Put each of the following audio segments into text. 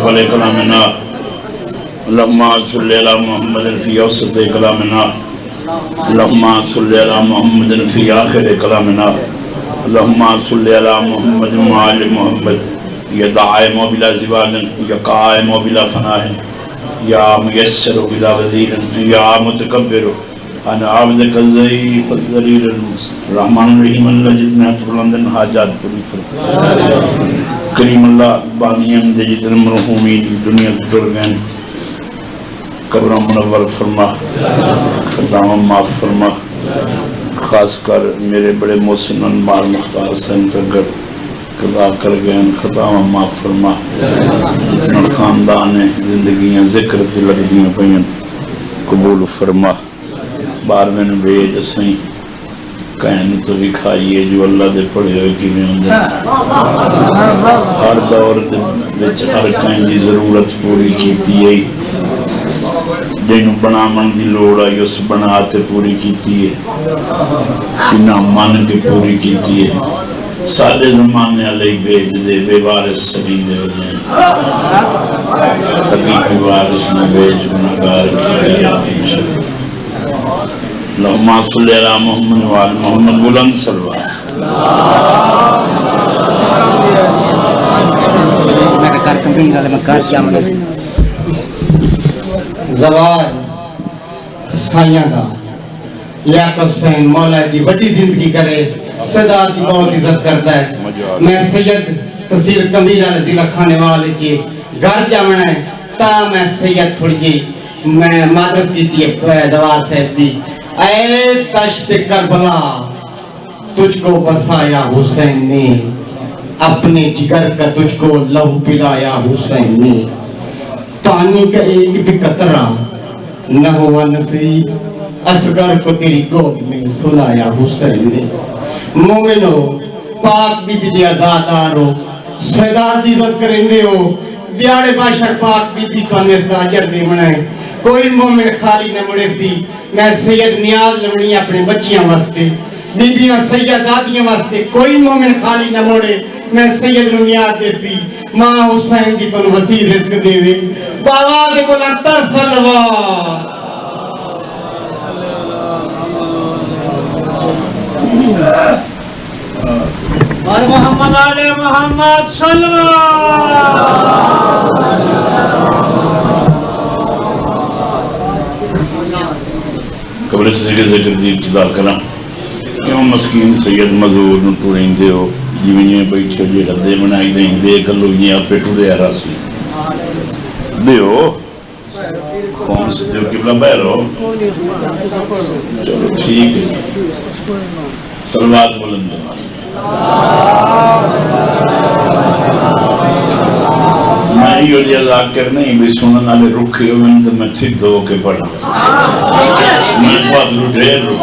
أول كلامنا اللهم صل على محمد في أوسط كلامنا اللهم صل على محمد في آخر كلامنا اللهم صل على محمد وعلى محمد يا داعم بلا زوال يا قائم بلا فناء يا ميسر بلا وزير يا متكبر أنا عبدك الضعيف الذليل الرحمن الرحيم الله جتنا تبلندن حاجات پوری فرما کریم اللہ بانی احمد جتنے مرحومین دنیا گزر گئے قبر منور فرما خطام معاف فرما خاص کر میرے بڑے محسن انمار مختار حسین تگر قضا کر گئے خطام معاف فرما جتنا خاندان زندگیاں ذکر سے لگ دیاں پہن قبول فرما بار میں نے بھیج اسیں کہنے تو بھی کھائیے جو اللہ دے پڑھے ہوئے کی میں اندر ہر دور دے ہر کہیں دی ضرورت پوری کیتی ہے جنہوں بنا من دی لوڑا اس بناتے پوری کیتی ہے کنہ من کے پوری کیتی ہے سارے زمانے علیہ بیج دے بے وارث سبھی دے وجہیں حقیقی وارث نے بیج گناہگار کی ہے اللہم صلی علی محمد وعلی محمد بلند صلوات زوال سائیاں دا لیاقت حسین مولا دی بڑی زندگی کرے صدا دی بہت عزت کرتا ہے میں سید تصیر کمیرہ رضی کھانے والے چی گھر جامنا ہے تا میں سید تھوڑی جی میں مادرت کی تھی دوار صاحب دی اے تشت کربلا تجھ کو بسایا حسین نے اپنے جگر کا تجھ کو لہو پلایا حسین نے پانی کا ایک بھی قطرہ نہ ہوا نصیب اصغر کو تیری گود میں سلایا حسین نے مومنو پاک بی بی دی ازادارو صدار دی عزت کرندے ہو دیاڑے باشر پاک بی بی تو انویس داجر دے منائے کوئی مومن خالی نہ مڑے تھی میں سید نیاز لمنی اپنے بچیاں واسطے بیبیاں سید دادیاں واسطے کوئی مومن خالی نہ موڑے میں سید نیاز دے سی ماں حسین دی پن وسیع رزق دے وے باواز بلند تر صلوات اور محمد علیہ محمد صلوات قبر سے ذکر دی ابتدا کرا کیوں مسکین سید مزور نو ٹوریں دے ہو جیویں بیٹھے جے ردے بنائی دیں دے کلو یہ اپے ٹورے راسی دے ہو کون سے دیو قبلہ بہر ہو چلو ٹھیک ہے صلوات بلند نماز میں یہ لئے ذاکر نہیں بھی سنن آلے رکھے ہو میں تو میں ٹھیک دو کے پڑھا میں بہت روڈیر رو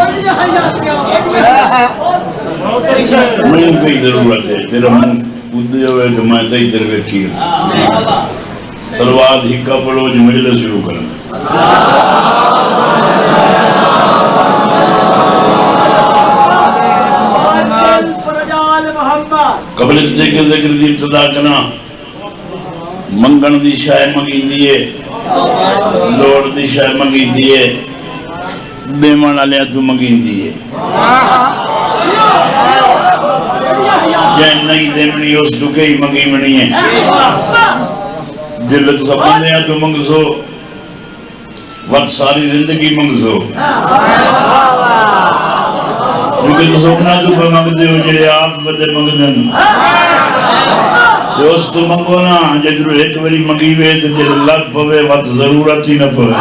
میں کوئی ضرورت ہے تیرا من پودے ہوئے تو میں تائی تیرے وکیر صلوات ہی کا پڑھو جو مجلس شروع کرنا قبل اس لئے کہ ذکر دی ابتدا کرنا منگن دی شاہ مگی دیئے لوڑ دی شاہ مگی دیئے دیمان علیہ تو مگی دیئے جائن نہیں دیمنی اس تو کئی مگی منی ہے دل تو سپنے ہیں تو منگزو وقت ساری زندگی منگزو کیونکہ تو سپنا تو پر مگ دے ہو جڑے آپ بدے مگ دن دوست تو منگو نا جدر ایک وری مگی وے تو جڑے لگ پوے وقت ضرورت ہی نہ پوے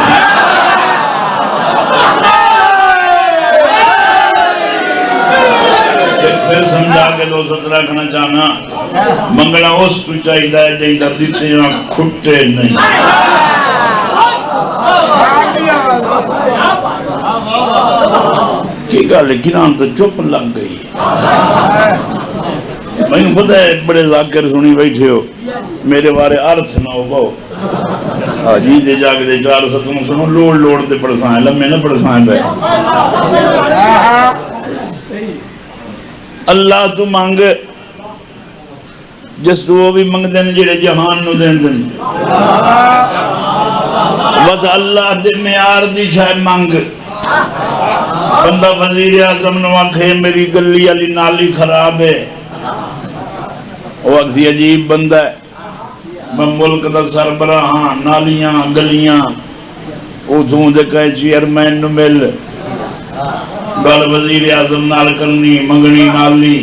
پھر سمجھا کے دو سترہ کھنا چاہنا منگلہ اس تو چاہی دا ہے جائیں در دیتے ہیں کھٹے نہیں کی گا لیکن آن تو چپ لگ گئی میں نے پتہ ہے بڑے ذاکر سنی بیٹھے ہو میرے بارے عرض نہ ہو باؤ جی دے جا کے دے چار ستنوں سنو لوڑ لوڑ دے پڑسائیں لمحے نہ پڑسائیں بے اللہ تو مانگ جس تو وہ بھی منگ دیں جڑے جہان نو دیں دیں بس اللہ دے معیار دی شاید مانگ بندہ وزیر اعظم نو آکھے میری گلی علی نالی خراب ہے وہ اکسی عجیب بندہ ہے میں ملک دا سربراہ ہاں نالیاں گلیاں او تھوں دے کہیں چیئرمین نو مل گل وزیر اعظم نال کرنی منگنی نالی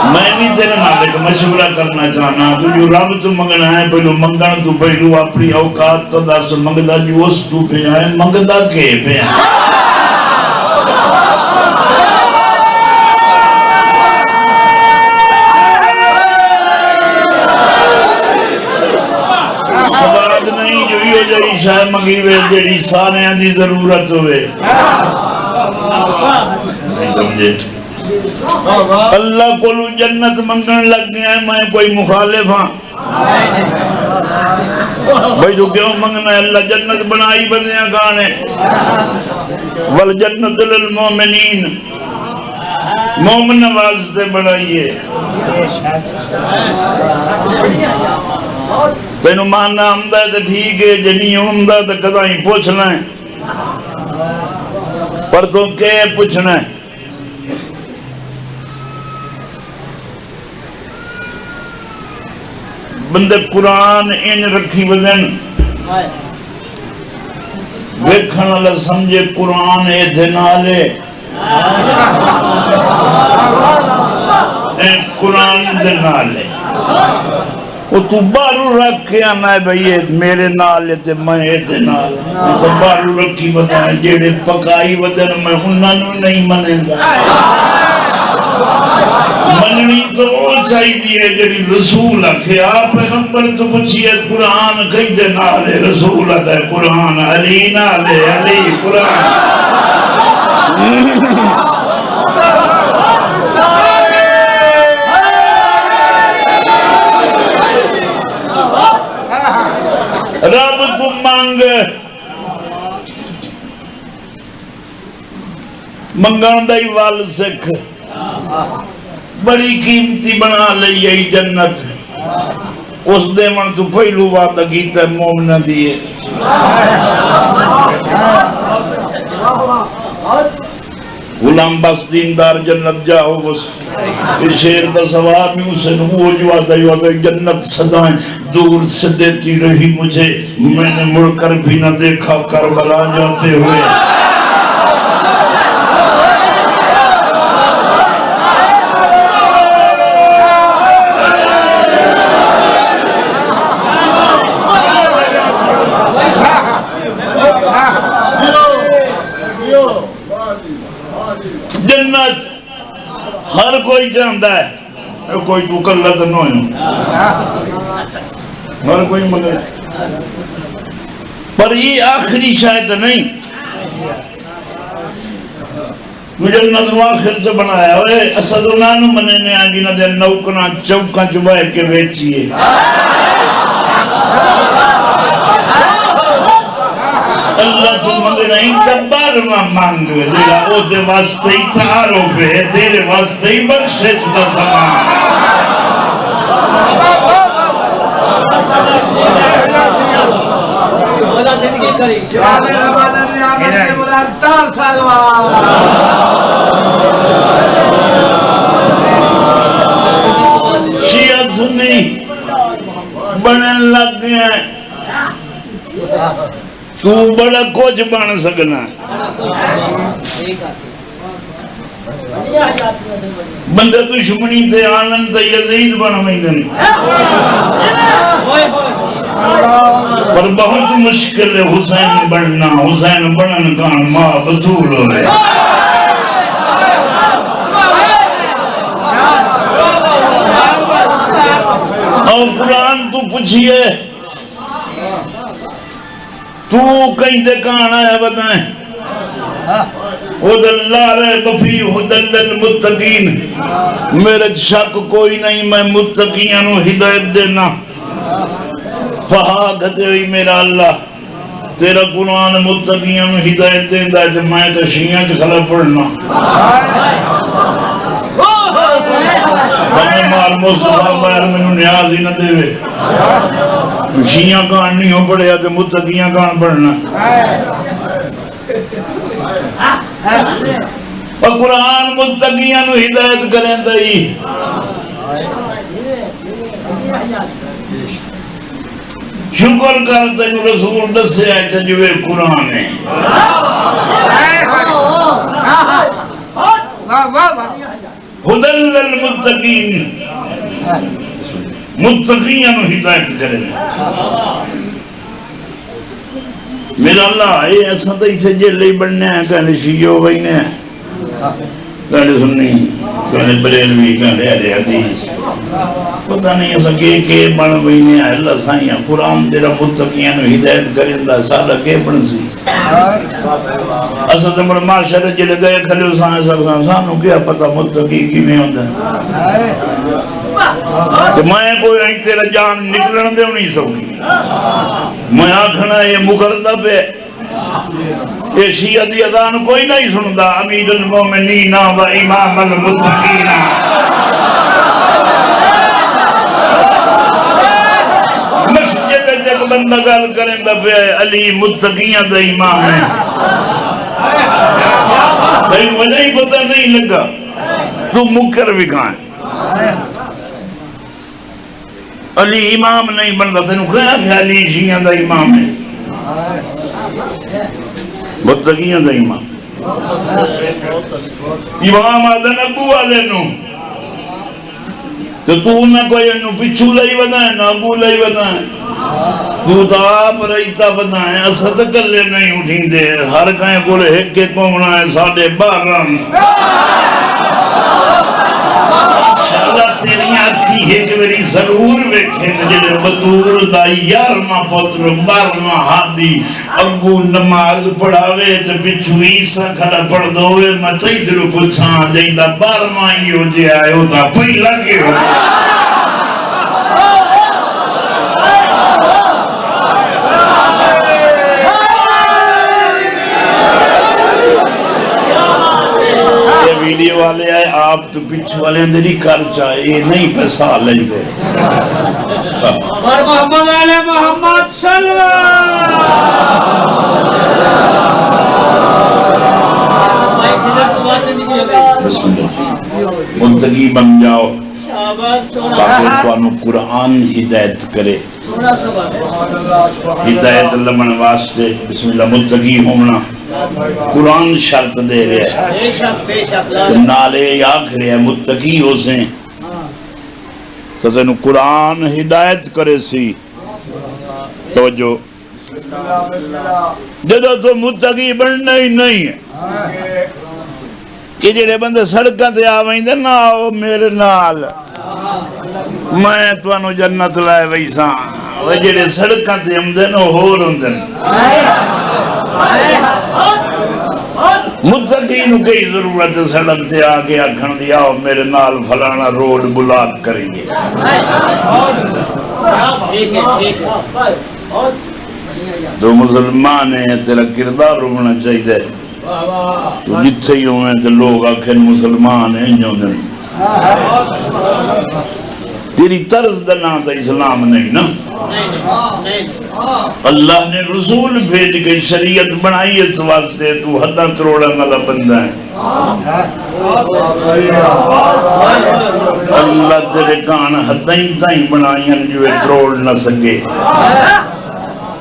میں بھی تیرے نال ایک مشورہ کرنا چاہنا تو جو رب تو منگنا ہے پہلو منگن تو پہلو اپنی اوقات تو دس منگدہ جو اس تو پہ آئے منگدہ کے پہ آئے سواد نہیں جو یہ جڑی شاہ منگی ہوئے جڑی سارے دی ضرورت ہوئے نہیں سمجھے اللہ کو جنت منگن لگ گیا ہے میں کوئی مخالف ہاں بھئی جو کیوں منگنا ہے اللہ جنت بنائی بدیاں گانے والجنت للمومنین مومن نواز سے بنائیے تینو ماننا ہمدہ ہے تو ٹھیک ہے جنی ہمدہ ہے تو کدائیں پوچھنا ہے پر تو کیا پوچھنا ہے بندے قرآن ان رکھی بدن ویکھن اللہ سمجھے قرآن اتنالے قرآن دنالے وہ تو بارو رکھ کے آنا ہے بھئی میرے نال تے میں تے نال تو بارو رکھی بدن جیڑے پکائی بدن میں انہوں نہیں منیں گا مننی تو وہ چاہی دیئے جڑی رسول آکھے آپ پیغمبر تو پوچھئے قرآن کئی دے نالے رسول آدھے قرآن علی نالے علی قرآن رب کو مانگ منگان دائی وال سکھ بڑی قیمتی بنا لئی ہے جنت اس دے من تو پہلو وعدہ کیتا ہے مومنہ دیئے غلام بس دیندار جنت جاؤ بس شیر تا ثواب ہی اسے نبو جو آتا ہے جنت صدائیں دور سے دیتی رہی مجھے میں نے مڑ کر بھی نہ دیکھا کربلا جاتے ہوئے جنت ہر کوئی چاہتا ہے کوئی تو کلت نہ ہے ہر کوئی مگر پر یہ آخری شاید نہیں تو جنت وہ آخر سے بنایا ہوئے اسد نانو مننے آگی نہ دے نوکنا چوکا چبائے کے بیچیے اللہ تو منگنا ہی تبار مانگ جیڑا او دے واسطے ہی تعارف ہے تیرے واسطے ہی بخشش دا زمان مولا زندگی کری شباب رمضان آمد کے مراد تار سالوان شیعہ سنی بنن لگ گئے تو بڑا کچھ بن سکنا بندہ دشمنی تے آنن تے یزید بن میدن پر بہت مشکل ہے حسین بننا حسین بنن کان ماں بطول ہو رہے اور قرآن تو پوچھئے تو کہیں دکھانا ہے بتائیں خود اللہ رہے بفی حدل المتقین میرے شک کوئی نہیں میں متقیانو ہدایت دینا فہا کہتے ہوئی میرا اللہ تیرا قرآن متقیانو ہدایت دیندہ ہے تو میں تو شیعہ چکھلا پڑھنا بنے مار مصطفیٰ بیر میں نیاز ہی نہ دے وے شیعہ کان نہیں ہو پڑے تو متقیاں کان پڑھنا اور قرآن متقیاں نو ہدایت کریں دائی شکر کرتے جو رسول دسے آئے تھے جو قرآن ہے خدل للمتقین متقیاں نو ہدایت کریں میرا اللہ اے ایسا تو اسے جلے بڑھنے ہیں کہنے شیعو بہنے ہیں کہنے سننی کہنے بریلوی کہنے اہل حدیث پتہ نہیں ایسا کہ بڑھ بہنے ہیں اللہ سائیاں قرآن تیرا متقیاں نو ہدایت کریں دا سالہ کہ بڑھ سی ایسا تمہر معاشرہ جلے گئے کھلے سائیں سانو کیا پتہ متقی کی میں ہوتا ہے کہ میں کوئی آئیں تیرا جان نکلن دے نہیں سکتی میں آکھنا یہ مقردہ پہ یہ شیعہ دی اذان کوئی نہیں سندا امیر المومنین و امام المتقین مسجد جگ بندہ گل کریں دا پہ علی متقیاں دا امام ہے تین وجہ ہی پتہ نہیں لگا تو مکر بھی کہاں ہے علی امام نہیں بنتا تینوں کہا کہ علی شیعہ دا امام ہے متقیاں دا امام امام آدھن ابو والے نو تو نہ کوئی انو پچھو لئی بدائیں نہ ابو لئی بدائیں تو آپ رہیتا بدائیں اسد کلے نہیں اٹھیں دے ہر کہیں کو ایک کے کومنا ہے 12.5 شاہدہ تیری آنکھی ہے کہ میری ضرور بیکھیں جنہیں بطور دا 11واں پتر 12واں ہادی اگو نماز پڑھاوے تو پچھو عیسیٰ کھڑا پڑھ دووے مچائی درو پچھاں جائیں دا 12واں ہی ہو جائے آئے ہوتا پہی لگے ہو ویڈیو والے آئے آپ تو پچھو والے اندری کر چاہے یہ نہیں پیسہ لیں دے اور محمد علیہ محمد صلی بسم اللہ منتقی بن جاؤ تاکہ توانو قرآن ہدایت کرے ہدایت اللہ من واسطے بسم اللہ منتقی ہونا قرآن شرط دے رہے ہیں تو نالے یاک رہے ہیں متقی ہو سے تو تینو قرآن ہدایت کرے سی توجہ جدو تو متقی بننا ہی نہیں ہے کہ جڑے بندے سڑکاں تے آویں دے نہ آؤ میرے نال میں توانو جنت لائے ویساں وہ جڑے سڑکاں تے ہم دے نو ہور ہوں دے متقین کی ضرورت سڑک تے آگے آکھن دی آؤ میرے نال فلانا روڈ بلاک کریں گے تو مسلمان ہیں تیرا کردار ہونا چاہیے تو جتھے ہی ہوئے تو لوگ آکھن مسلمان ہیں جو دن تیری طرز دنا تو اسلام نہیں نا اللہ نے رسول بھیج کے شریعت بنائی اس واسطے تو حدہ تروڑا والا بندہ ہے اللہ تیرے کان حدہ ہی تائیں بنائیں جو تروڑ نہ سکے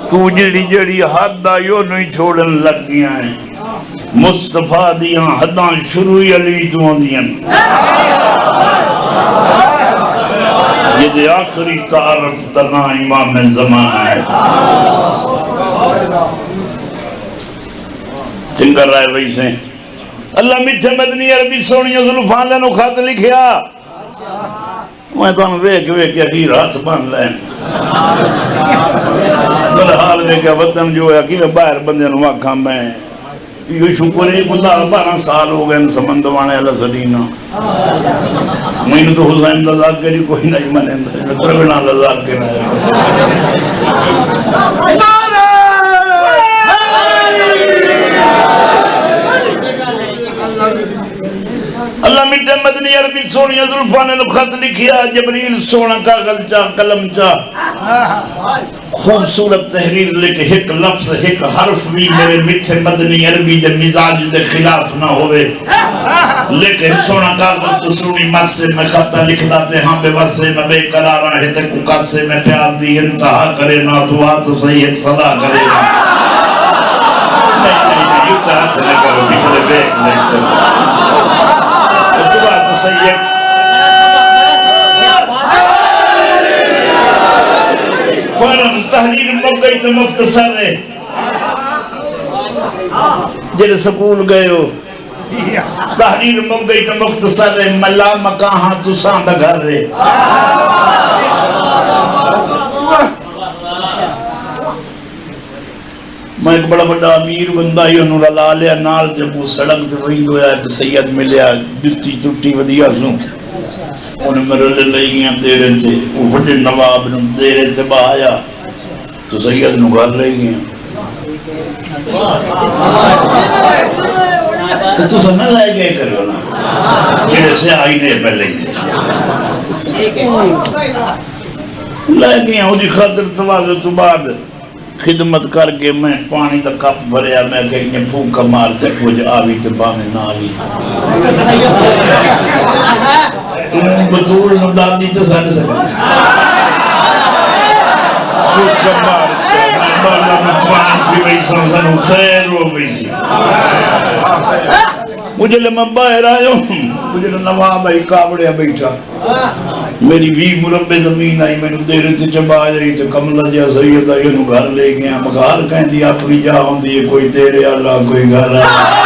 تو جڑی جڑی حدہ یوں نہیں چھوڑن لگ گیا ہے مصطفیٰ دیاں حداں شروع علی تو دیاں یہ دے آخری تعارف تنا امام زمان ہے چنگر رائے وہی سے اللہ میٹھے مدنی عربی سونی ظلفان لینو خط لکھیا میں تو انہوں ویک اخیر ہاتھ بان لین بلحال ویکیا وطن جو ہے کہ باہر بندے نو آکھاں میں یہ شکر ہے اللہ 12 سال ہو گئے سمندوانے اللہ سلینا میں نے تو حسین لذاق کری کوئی نہیں منے ترگنا لذاق کے رہے اللہ میٹھے مدنی عربی سونی زلفان نے خط لکھیا جبریل سونا کاغذ چا قلم چا خوبصورت تحریر لکھ ایک لفظ ایک حرف بھی میرے میٹھے مدنی عربی دے مزاج دے خلاف نہ ہوئے لیکن سونا کاغذ تو سونی مت سے میں خطہ لکھ داتے ہاں بے بس سے میں بے قرار رہے تے ککت سے میں پیار دی انتہا کرے نا تو آت صحیح ایک صدا کرے نا نہیں یہ ہاتھ نہ کرو پچھلے بیک نہیں سکتا تو بات صحیح ہے فارم تحریر موقعی تو مختصر ہے جڑے سکول گئے ہو تحریر موقعی تو مختصر ہے ملا مکاہاں تو ساندہ گھر ہے میں ایک بڑا بڑا امیر بندہ ہی انہوں رلا لیا نال جب وہ سڑک تے وہی ہویا کہ سید ملیا جتی ٹوٹی ودیا سوں انہیں میرے لے لئی گیا دے رہے تھے وہ بڑے نواب نے دے رہے تھے بایا تو سید نو گھر لے گیا تو سنہ لے گئے کرو نا جڑے سے آئینے پہلے لے گیا وہ دی خاطر توازو تو بعد خدمت کر کے میں پانی دا کپ بھریا میں کہیں پھونکا مار چک وہ جو آوی تو بانے نہ آوی تم بطول مدادی تو سڑ سکتا پھونکا مار چک میں بالا میں پانی بھی بھئی سنسن خیر ہو بھئی سی مجھے لے میں باہر آیا ہوں مجھے لے نواب آئی کابڑیا بیٹھا میری بھی مربع زمین آئی میں نے دیر تے جب آئی تو کملہ جا سید آئی انہوں گھر لے گیا مغار کہیں دی اپنی جا ہوں دی کوئی تیرے اللہ کوئی گھر آئی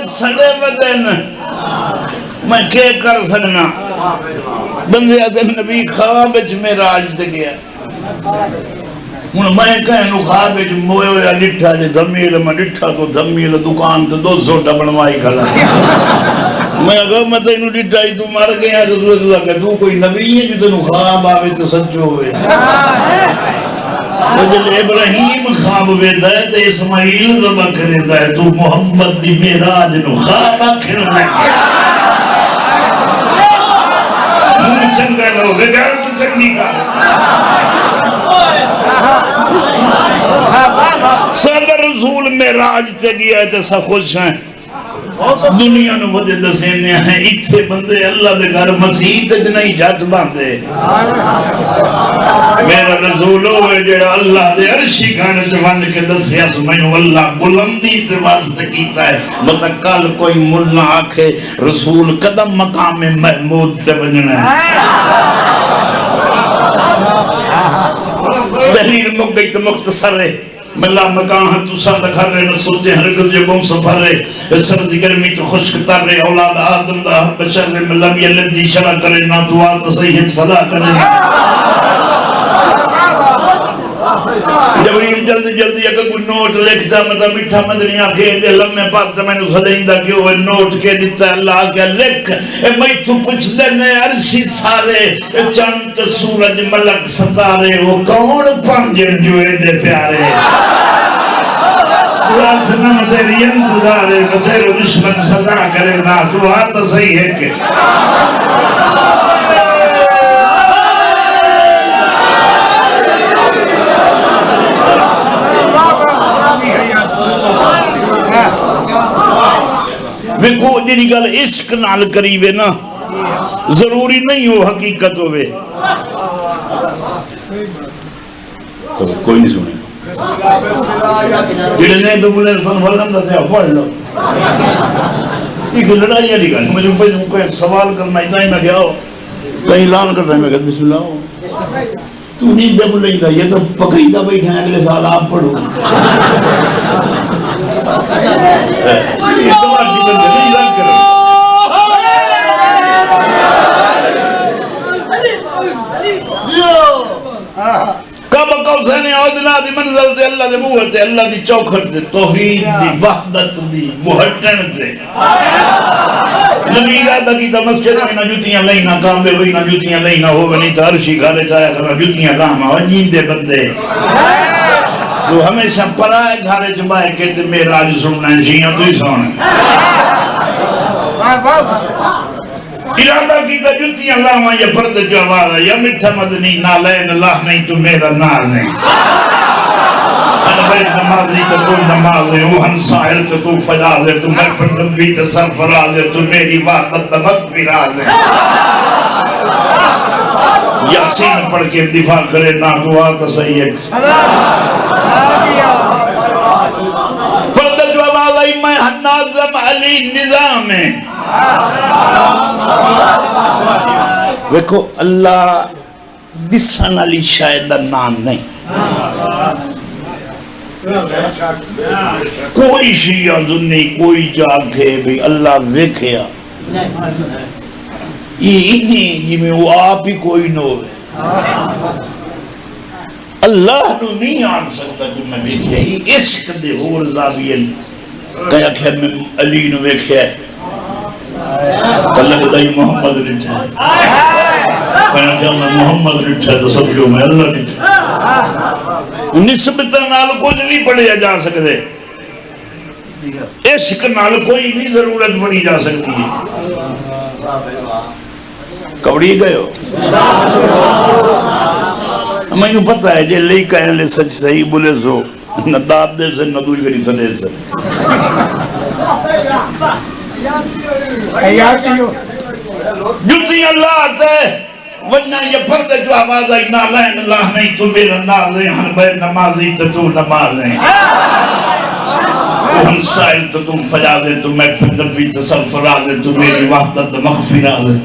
سڑے بدن میں کیا کر سکنا بندے آتے نبی خواب اچھ میرا آج تے گیا میں کہیں نو خواب اچھ موئے ہویا لٹھا جے دھمیل میں لٹھا تو دھمیل دکان تو 200 بنوائی کھڑا میں اگر میں تے انہوں لٹھائی تو مر گیا تو تو لگا تو کوئی نبی ہے جو تے نو خواب آوے تو سچو ہوئے جب ابراہیم خواب بیتا ہے تو اسماعیل ذبح کریتا ہے تو محمد دی میراج نو خواب آکھن لگیا چنگا لوگ گھر تو چنگی کا صدر رسول میراج تے گیا ہے تے سا خوش ہیں دنیا نو ودے دسینے ہیں اتھے بندے اللہ دے گھر مسیح تے نہیں جات باندے میرا رسول ہوئے جڑا اللہ دے عرشی کھانے جوان کے دسیا سمجھو اللہ بلندی سے واسطہ کیتا ہے بتا کل کوئی ملنا آکھے رسول قدم مقام محمود تے بجنا ہے تحریر مقید مختصر ہے ملا مکان تو ساتھ کھر رہے نسوتے ہرگز جبوں سفر رہے سردی گرمی تو خشک تر رہے اولاد آدم دا بشر رہے ملم یلدی شرع کرے نا دعا تصحیح صدا کرے جبریل جلدی جلدی اگر کوئی نوٹ لکھ جا مطلب مٹھا مدنی آکھے دے لمحے پاک میں نو صدیندہ کیوں ہے نوٹ کے دیتا ہے اللہ آگیا لکھ میں تو پوچھ دینے عرشی سارے چند سورج ملک ستارے وہ کون پانجن جو ایڈے پیارے قرآن سے نہ تیری انتظار ہے کہ تیرے دشمن سزا کرے نا تو آتا صحیح ہے کہ ویکھو جیڑی گل عشق نال قریب ہے نا ضروری نہیں ہو حقیقت ہوئے تو کوئی نہیں سنے جیڑے نہیں تو بولے تو بلند سے پڑھ لو ایک لڑائی والی گل مجھے کوئی سوال کرنا چاہیے میں کیا ہو کہیں اعلان کرنا ہے میں کہتا بسم اللہ ہو تو نہیں بے بولے تھا یہ تو پکڑیتا بیٹھا ہے اگلے سال آپ پڑھو کب کوثر عدنا دی منزل تے اللہ دے بوہ تے اللہ دی چوکھٹ تے توحید دی وحدت دی محٹن تے نبی دا کی تا مسجد میں نہ جوتیاں لینا کعبے ہوئی نہ جوتیاں لینا ہو نہیں تا عرشی گھرے جایا کرنا جوتیاں لاما ہو جیندے بندے تو ہمیشہ پرائے گھرے چبائے کہتے میرا آج سننا ہے جیاں تو ہی سونا ارادہ کی تا جوتیاں لاما یا پرد جو آواز ہے یا مٹھا مدنی نالین اللہ نہیں تو میرا ناز ہے انا بیر نمازی تو تو نماز ہے اوہن سائل تو تو فجاز ہے تو میں پر نبی تو سرفراز ہے تو میری وحدت نبک فراز ہے یاسین پڑھ کے دفاع کرے نا تو آتا صحیح ہے پردہ جو آواز آئی میں ناظم علی نظام ہے ویکھو اللہ دسن علی شاید نام نہیں کوئی شیعہ ظنی کوئی جاگے بھی اللہ ویکھیا یہ انہیں جی میں وہ آپ ہی کوئی نو ہے اللہ نو نہیں آن سکتا جو میں ویکھیا یہ عشق دے اور زاویل کہا کہ میں علی نو ویکھیا ہے کلک دائی محمد رٹھا ہے کہا کہ میں محمد رٹھا ہے تو سب جو میں اللہ رٹھا ہے نسبتہ نال کچھ نہیں پڑھیا جا سکتے عشق نال کوئی بھی ضرورت پڑھی جا سکتی ہے کبڑی گئے ہو میں نے پتہ ہے جے لئی کہنے لے سچ صحیح بولے سو نہ داد دے سے نہ دوئی کری سنے سے جتی اللہ آتا ہے ونیا یہ پردہ جو آواز آئی نالین اللہ نہیں تو میرا ناز ہے ہن بیر نمازی تو تو نماز ہے ہم سائل تو تم فجاز ہے تو میں پھر نبی تصفراز ہے تو میری وحدت مغفراز ہے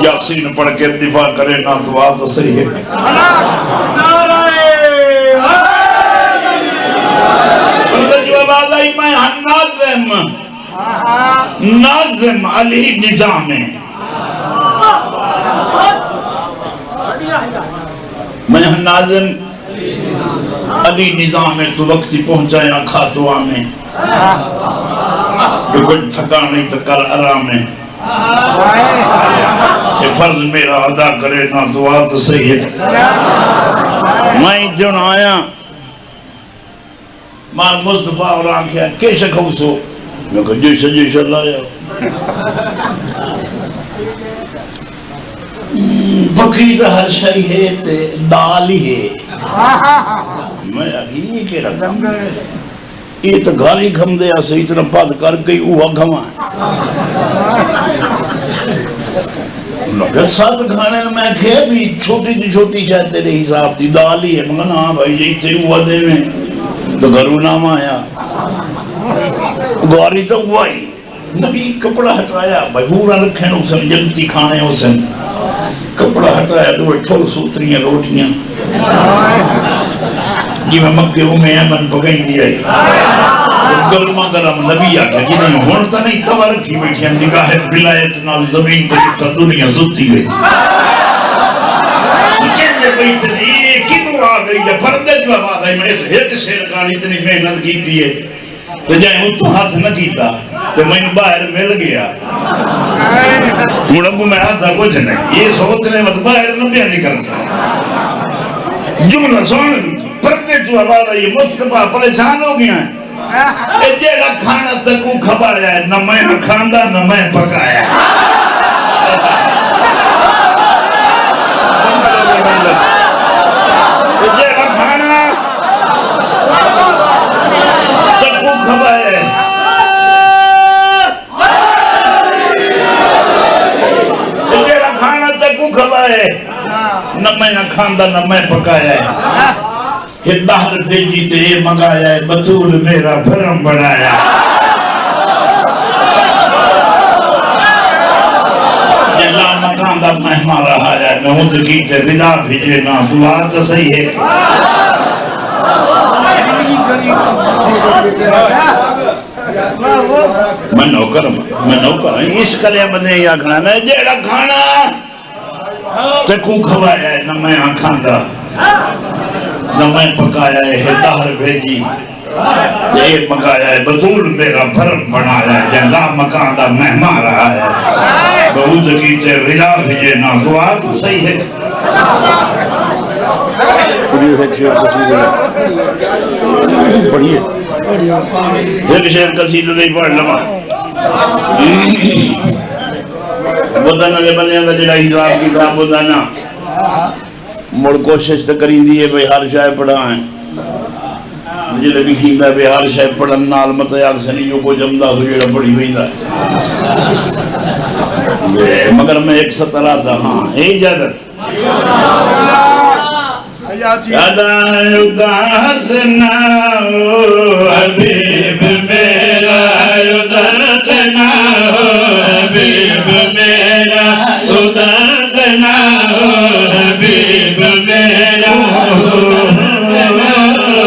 یاسین پڑھ کے دفاع کرے نا تو آتا صحیح ہے پردہ جو آواز آئی میں ناظم علی نظام ہے میں ناظم علی نظام ہے تو وقتی پہنچایا کھاتو آمیں کوئی تھکا نہیں تو کر آرام ہے یہ فرض میرا ادا کرے نا تو آت صحیح ہے میں جن آیا مال مصطفیٰ اور آنکھیں کیسے خوصو میں کہا جیسے اللہ آیا بکری تو ہر شئی ہے تے دال ہی ہے میں یہ کہہ رہا ہوں یہ تو گھالی گھم دیا سے اتنا پاد کر گئی اوہ گھما ساتھ گھانے میں کہے بھی چھوٹی تھی چھوٹی شاید تیرے حساب تھی دال ہی ہے مگر ہاں بھائی یہ تھی اوہ دے میں تو گھرو نام آیا گواری تو ہوا ہی نبی کپڑا ہٹایا بھائی ہورا رکھیں اسن جنتی کھانے اسن کپڑا ہٹایا تو وہ ٹھول سوتریاں روٹیاں جی میں مکہ میں امن پگائیں دیا ہے گرما گرم نبی آکھا کہ نہیں ہونتا نہیں تھوا رکھی بیٹھی ہم نگاہ بلایت نال زمین پر جتا دنیا زدتی گئی سچیں دے بیٹھ یہ کنو آ گئی ہے پردے جو آباد ہے میں اس ایک شیر کانی اتنی محنت کی تھی ہے تو جائیں وہ تو ہاتھ نہ کیتا تو میں باہر مل گیا مڑنگو میں آتا کچھ نہیں یہ سوچنے مت باہر نہ بھی نہیں کرتا جملہ سن پردے جو آباد ہے یہ مصطفیٰ پریشان ہو گیا ہے جیڑا کھانا تکو کھبایا ہے نہ میں کھاندہ نہ میں پکایا جیڑا کھانا تکو کھبایا ہے جیڑا کھانا تکو کھبایا ہے نہ میں کھاندہ نہ میں پکایا ہے یہ باہر بھیجی تے یہ مگایا ہے بطول میرا بھرم بڑھایا یہ لا مکان دا مہمان رہا ہے میں ہوں دکی تے رضا بھیجے نا دعا تو صحیح ہے میں نوکر اس کلے بندے یا کھانا میں جیڑا کھانا تے کو کھوایا ہے نہ میں کھاندا نہ میں پکایا ہے دہر بھیجی یہ مکایا ہے بطول میرا بھرم بنایا ہے جنگا مکان دا مہمان رہا ہے بہت کیتے رجا بھیجے نا دعا تو صحیح ہے پڑھیے ایک شہر قصیدہ نہیں پڑھ لما بتانا لے بندے اندر جڑا حساب کتاب بتانا مڑ کوشش تو کریں دیئے بھئی ہر شاہ پڑھائیں جلے بھی کھیندا ہے ہر شاہ پڑھن نال متیاگ سنی جو کو جمدہ سو جڑا پڑھی بھیندہ ہے مگر میں ایک سطر آتا ہاں اجازت اداس نہ ہو حبیب میرا اداس نہ ہو حبیب میرا اداس نہ ہو حبیب میرا اداس نہ ہو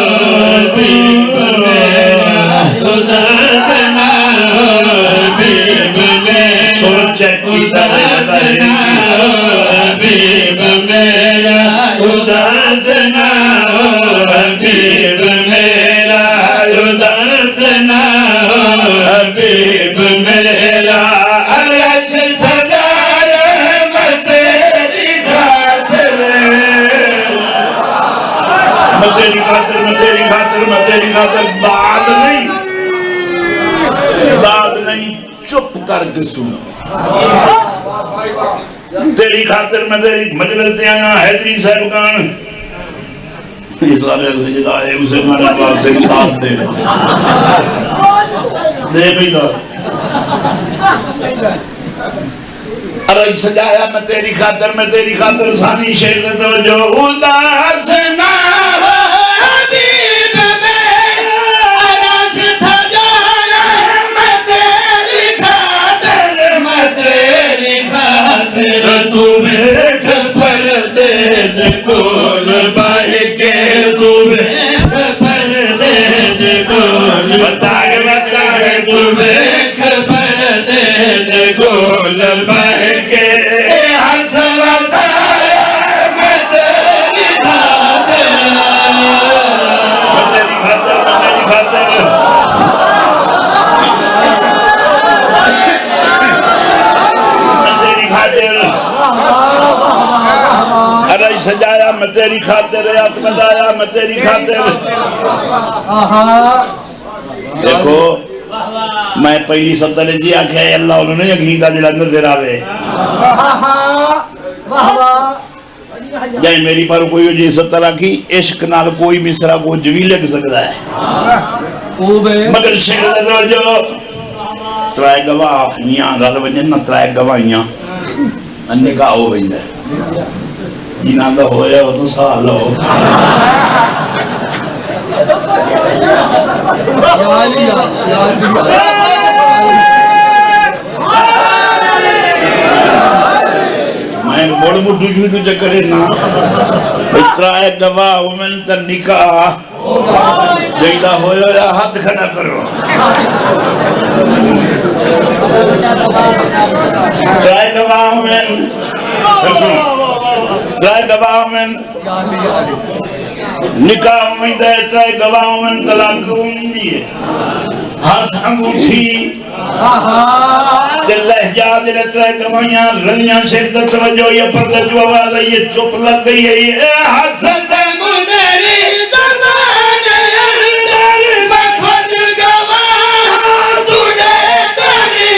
حبیب میرا اداس نہ ہو حبیب میرا سر چکی اداس نہ ہو حبیب میرا اداس نہ ہو حبیب میرا اداس نہ ہو حبیب میرا عرش سجایا میں تیری خاطر میں تیری خاطر میں تیری خاطر میں تیری خاطر بات نہیں چپ کر کے سنو تیری خاطر میں تیری مجلس دے آیا حیدری صاحب کان یہ سارے سجدہ آئے اسے میں نے بات سے کتاب دے دے بھی دو عرش سجایا میں تیری خاطر ثانی شیر دے توجہ اداس نہ ہو حبیب میرا عرش سجایا میں تیری خاطر تو بیٹھ پردے دے کول باہے کے تو بیٹھ پردے دے کول بتاگ تو بیٹھ پردے دے کول باہے کے ہاتھ بتایا میں تیری خاطر عرش سجایا میں تیری خاطر یاد بتایا میں تیری خاطر دیکھو میں پہلی سطر جی آکھا ہے اللہ انہوں نے یقین تھا جلال نظر آوے جائیں میری پر کوئی جی سطر آکھی عشق نال کوئی مصرہ کو جوی لگ سکتا ہے مگر شکل دور جو ترائے گواہیاں رل ونجن نہ ترائے گواہیاں نکاح ہو ویندا ہے جنہاں دا ہویا وہ تو سال ہو میں بڑ مٹھو جو تو چکرے نا ترائے گواہ ومن تا نکاح جیدہ ہویا یا ہاتھ کھڑا کرو ترائے گواہ ومن نکاح امید ہے ترائے گواہ ومن طلاق امید ہے ہاتھ انگوٹھی لہجہ دے ترائے گواہیاں رنیاں شرط توجہ یہ پردہ جو آواز ہے یہ چپ لگ گئی ہے یہ ہاتھ سے منری زمان اندر بخود گواہ تجھے تری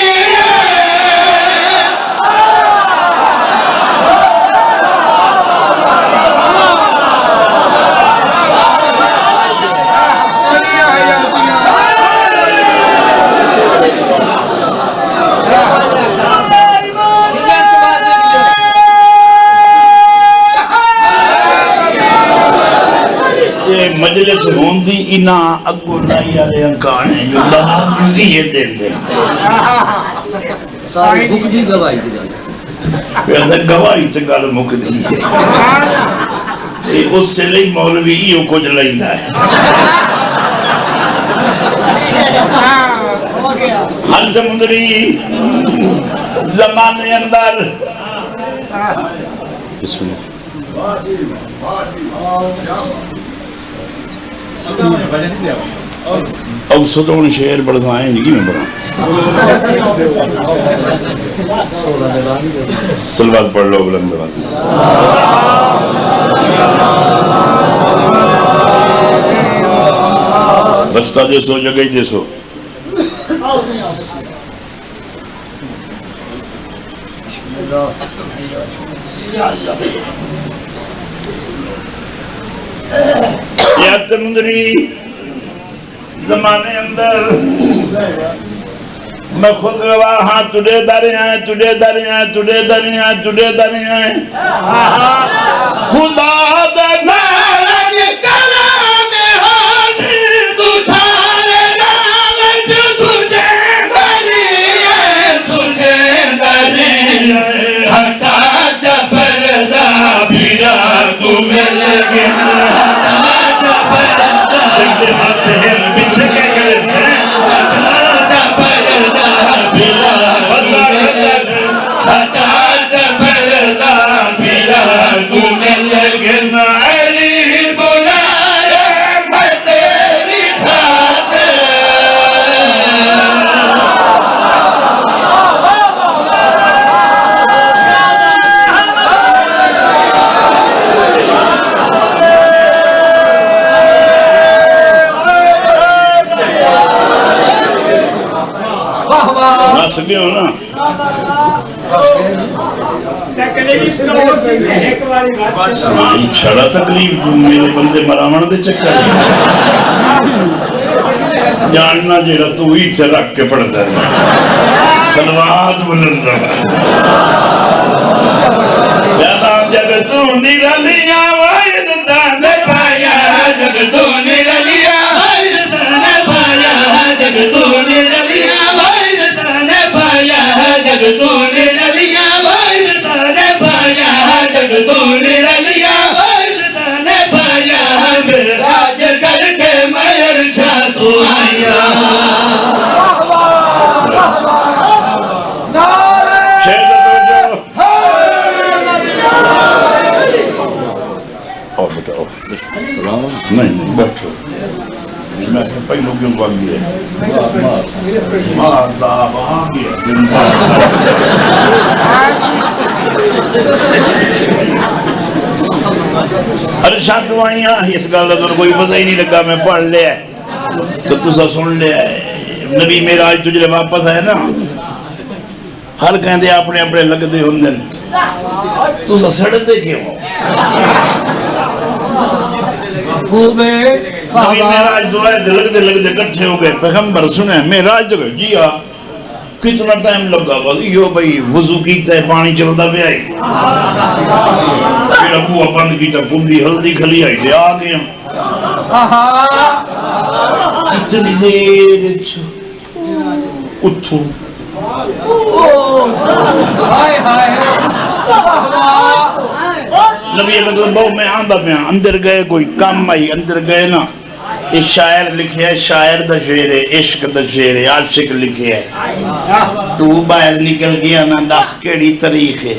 مجلس ہوندی انہا اگو لائی آلے انکان ہیں جو لہا یہ دین دیں ساری بک دی گواہی دی جانا پھر گواہی سے گل مک دی ہے اس سے لئی مولوی یہ کچھ لئیندہ ہے ہر سمندری زمانے اندر بسم اللہ اب ستون شعر بڑھائیں نہیں میں پڑھا سلوات پڑھ لو بلند آواز رستہ جیسو جگہ جیسو یا کندری زمانے اندر میں خود گواہ ہاں تُڈے دارے آئیں تُڈے دارے آئیں تُڈے دارے آئیں تُڈے دارے آئیں خدا دنا لج کلام حاضر تو سارے نامج سجے داری ہٹا چپردہ بھیرا تو مل گیا سکے ہو نا چھڑا تکلیف تم میرے بندے مرامن دے چکر جاننا جیڑا تو ہی چھے رکھ کے پڑھتا ہے سلوات بلند یادا جگتوں نرلیاں وائد دانے پایا جگتوں نرلیاں وائد دانے پایا جگتوں نرلیاں جگتوں نے رلیاں وائدتا نے پایا جگتوں نے رلیاں وائدتا نے پایا راج کر کے میں ارشاد تو آیا اور بتاؤ نہیں بیٹھو میں سے پہلوں کیوں کو آگی ہے مارتا آگی ہے ارشاد دعائیاں اس گالہ تو کوئی پتہ ہی نہیں لگا میں پڑھ لیا ہے تو تسا سن لیا ہے نبی میرا آج تجھے واپس ہے نا ہر کہیں دے اپنے اپنے لگ دے ہندن تسا سڑتے کیوں ہو نبی میراج دعائے تھے لگ دے کٹھے ہو گئے پیغمبر سنے میراج دے جی ہاں کتنا ٹائم لگا بس یہ بھئی وضو کیتا ہے پانی چلتا پہ آئی پھر ابو بند کیتا کمبی ہلدی کھلی آئی دے آگئے اتنی دیر اٹھو نبی اللہ تو بہو میں آندہ پہ اندر گئے کوئی کام آئی اندر گئے نا یہ شاعر لکھے ہے شاعر دا شعر ہے عشق دا شعر ہے عاشق لکھے ہے تو باہر نکل گیا نا دس کیڑی تاریخ ہے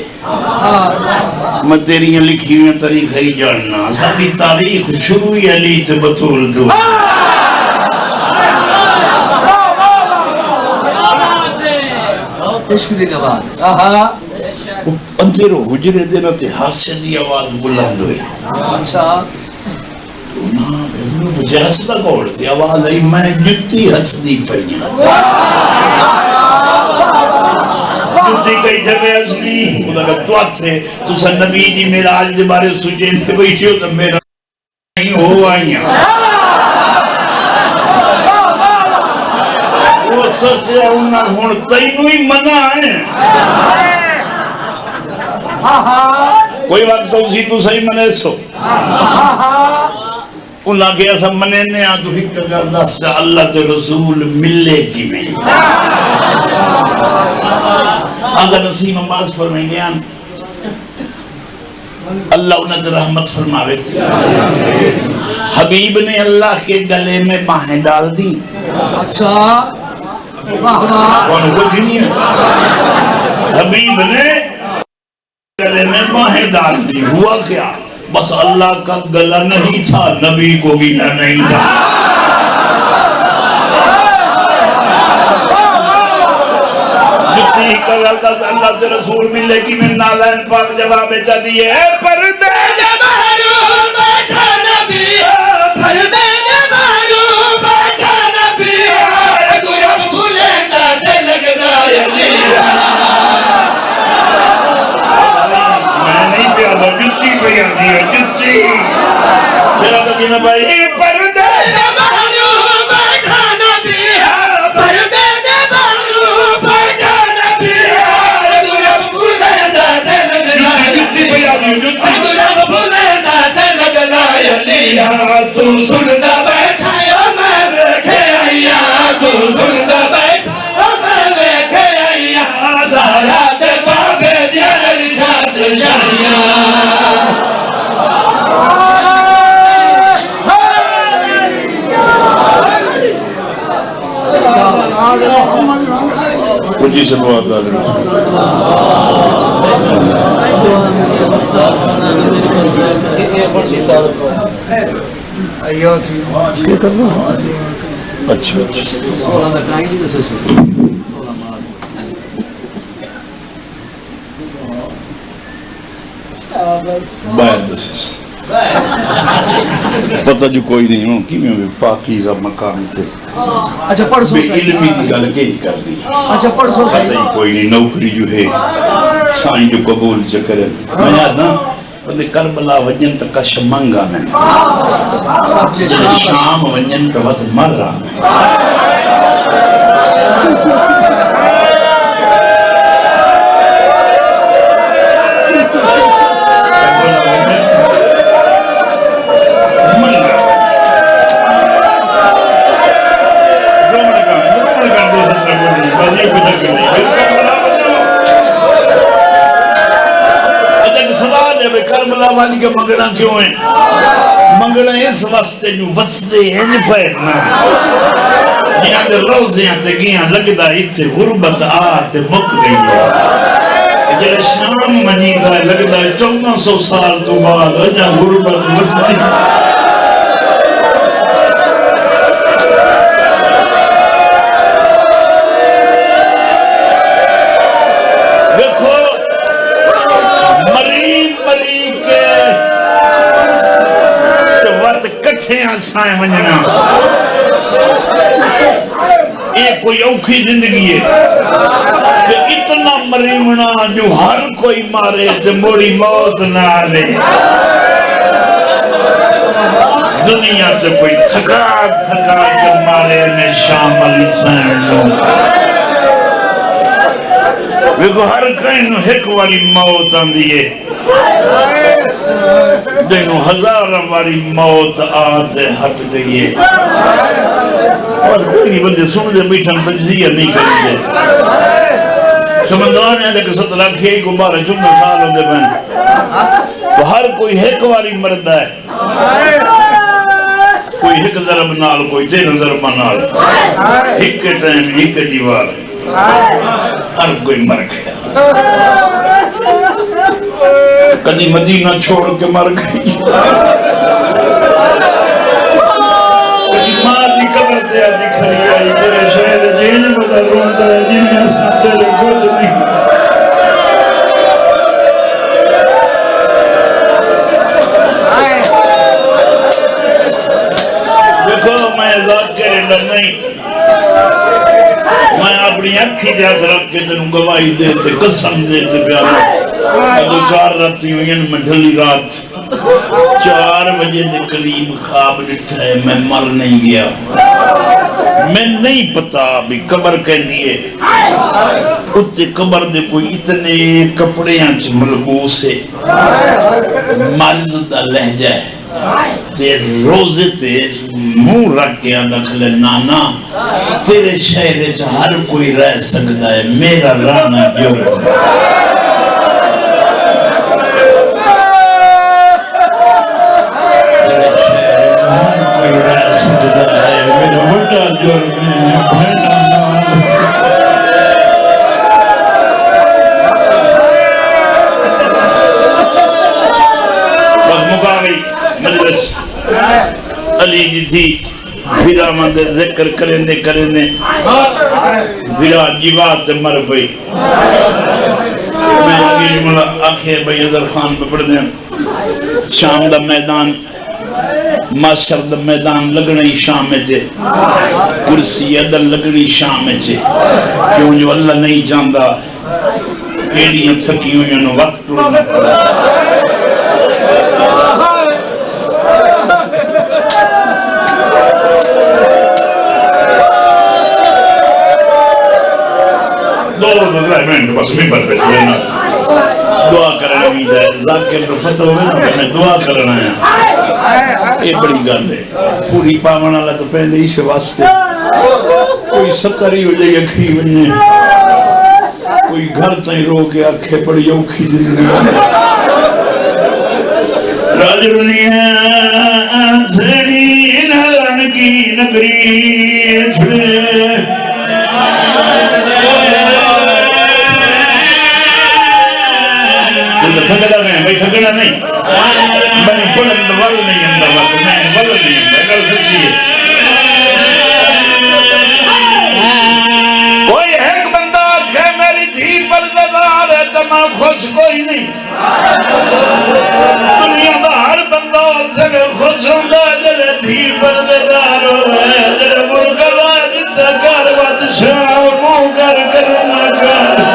میں تیری لکھی ہوئی تاریخ ہی جاننا سبھی تاریخ شروع ہی علی تے بطول دو عشق دی آواز اندر حجرے دینا تے ہاسے دی آواز بلند ہوئی اچھا مجھے ہستا کوڑ تھی آواز آئی میں جتی ہستی پہنی جتی کئی جگہ ہستی خدا کا تو آتے تو سا نبی جی میرا آج دے بارے سوچے تھے بیٹھے ہو تو میرا نہیں ہو آئیاں وہ سچے انہاں ہون تینوں ہی منع ہے کوئی وقت اسی تو صحیح منے سو انہاں کے ایسا منینے آن تو فکر کر دس کا اللہ تے رسول ملے کی میں اگر نسیم عباس فرمائیں گے اللہ انہیں تے رحمت فرماوے حبیب نے اللہ کے گلے میں باہیں ڈال دی اچھا کون کو جی نہیں ہے حبیب نے گلے میں باہیں ڈال دی ہوا کیا بس اللہ کا گلا نہیں تھا، نبی کو گلا نہیں تھا. جتنی کرتا سے اللہ سے رسول ملے کی میں نالین پاک جواب چا دیئے اے پردے محروم بیٹھا نبی پردے محروم بیٹھا نبی گرم بھولے تے لگدا علی. میں نہیں پہ آدھا جتی پہ آدھی ہے جتی میرا تو دینا بھائی پردے محروم بیٹھا نبی پردے محروم بیٹھا نبی گرم بھولے تے لگدا جتی پہ آدھی ہے جتی گرم بھولے تے لگدا علی. تو سندا بیٹھا میں ویکھے آیا تو سندا بیٹھا میں ویکھے آیا زہرا تے بابے دی ارشاد جانیا. کچھ سے بہت آدھر اچھا باہر دسیس پتہ جو کوئی نہیں ہوں کی میں پاکیزہ مقام تھے اچھا پڑھ بے علمی دی گل کے ہی کر دی اچھا پڑھ سو پتہ ہی کوئی نہیں نوکری جو ہے سائیں جو قبول چکر ہے میں یاد نا بندے کربلا وجن تک شمنگا میں شام وجن تک مر رہا میں کربلا والی کے منگنا کیوں ہیں منگنا اس واسطے جو وسدے ہیں پیرنا یہاں دے روزے آتے گیاں لگدا اتھے غربت آتے مک گئی ہے جڑے شام مجید ہے لگدا 1400 سال تو بعد اجا غربت وسدی سائیں ونجنا ایک کوئی اوکھی زندگی ہے کہ اتنا مریمنا جو ہر کوئی مارے تے موڑی موت نہ آلے دنیا تے کوئی تھکا کے مارے میں شام علی سائن جو ویکو ہر کہیں ایک والی موت آن دیئے دینو ہزارہ والی موت آتے ہٹ گئی ہے اور کوئی نہیں بندے سن دے بیٹھن تجزیہ نہیں کریں دے سمندران ہے لیکن 17 کھیئی کو 12-14 سال ہوں دے بہن تو ہر کوئی ایک والی مرد ہے کوئی ایک ضرب نال کوئی 13 ضرب نال ایک ٹائم ایک دیوار ہر کوئی مر گیا کدی مدینہ چھوڑ کے مر گئی کدی ماں دی قبر تے آدھی کھڑی آئی تیرے شہد جین بدا رونتا ہے جنہیں ساتھ لے کچھ نہیں دیکھو میں ذاکر نہیں میں اپنی اکھی جات رکھ کے تنوں گواہی دیتے قسم دیتے پیارے دو 4 راتی ہوئی ہیں میں ڈھلی رات 4 بجے دے قریب خواب لٹھا ہے میں مر نہیں گیا میں نہیں پتا بھی قبر کہہ دیئے اتے قبر دے کوئی اتنے کپڑے آنچ ملبوس ہے مرد دا لہجہ ہے تے روزے تے منہ رکھ کے دکھلے نانا تیرے شہر چ ہر کوئی رہ سکتا ہے میرا رانا جرم علی جی تھی بھیرا مند ذکر کریں دے بھیرا جیوات مر پئی میں آگے جملہ آنکھیں بھائی عزر خان پہ پڑھ دیں شام دا میدان معاشر دا میدان لگنی شام میں جے کرسی عدل لگنی شام میں جے کیوں جو اللہ نہیں جاندہ ایڈیاں تھکی ہوئی انہوں وقت ٹوڑنا پڑا بس ممبر پہ لینا دعا کرنا بھی جائے ذاکر تو فتح ہوئے نا میں دعا کرنا ہے یہ بڑی گل ہے پوری پاون اللہ تو پہلے ہی سے واسطے کوئی ستری ہو جائے اکھی بننے کوئی گھر تائیں رو کے آنکھیں پڑی اوکھی زندگی راجرنی ہے زیڑی نرن کی نگری چھڑے تھکڑا نہیں بھائی تھکڑا نہیں میں بلند ول نہیں اندر وقت میں ول نہیں اندر اگر سچی ہے کوئی ایک بندہ کہ میری تھی پردگار ہے تو میں خوش کوئی نہیں دنیا دا ہر بندہ سے خوش ہوں گا جلے تھی پردگار ہے جلے برکلا جتا کر بادشاہ مو کر کروں کر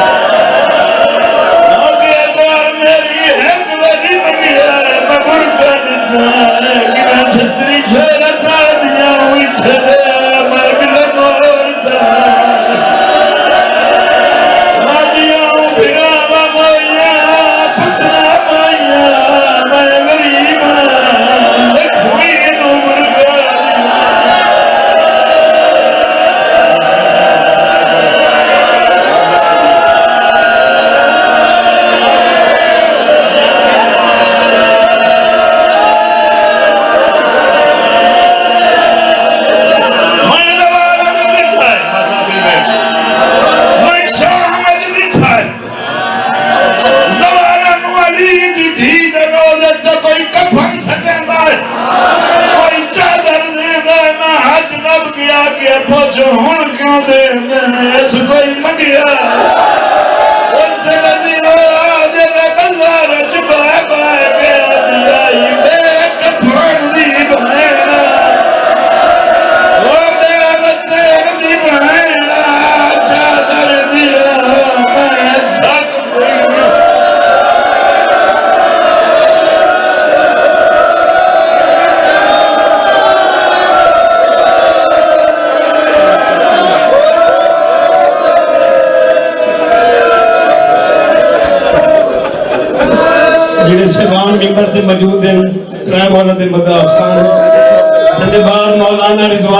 چھتری چھڑا چاہ دیا ہوئی چھڑے میں بلن مورتا آدیا ہوں بھرا مائیا پتنا مائیا میں غریبا لکھوئی نمر پوچھو ہون کیوں دے اس کوئی مگیا اس سے نظیر آج میں بزار چپائے پائے گیا دیائی بے کپھان دی بہینا وہ میرا بچے دی بہینا چادر دیا میں جھک پئی جنہیں سیوان ممبر سے موجود ہیں رائے مولا دے مدہ خان سندے بعد مولانا رضوان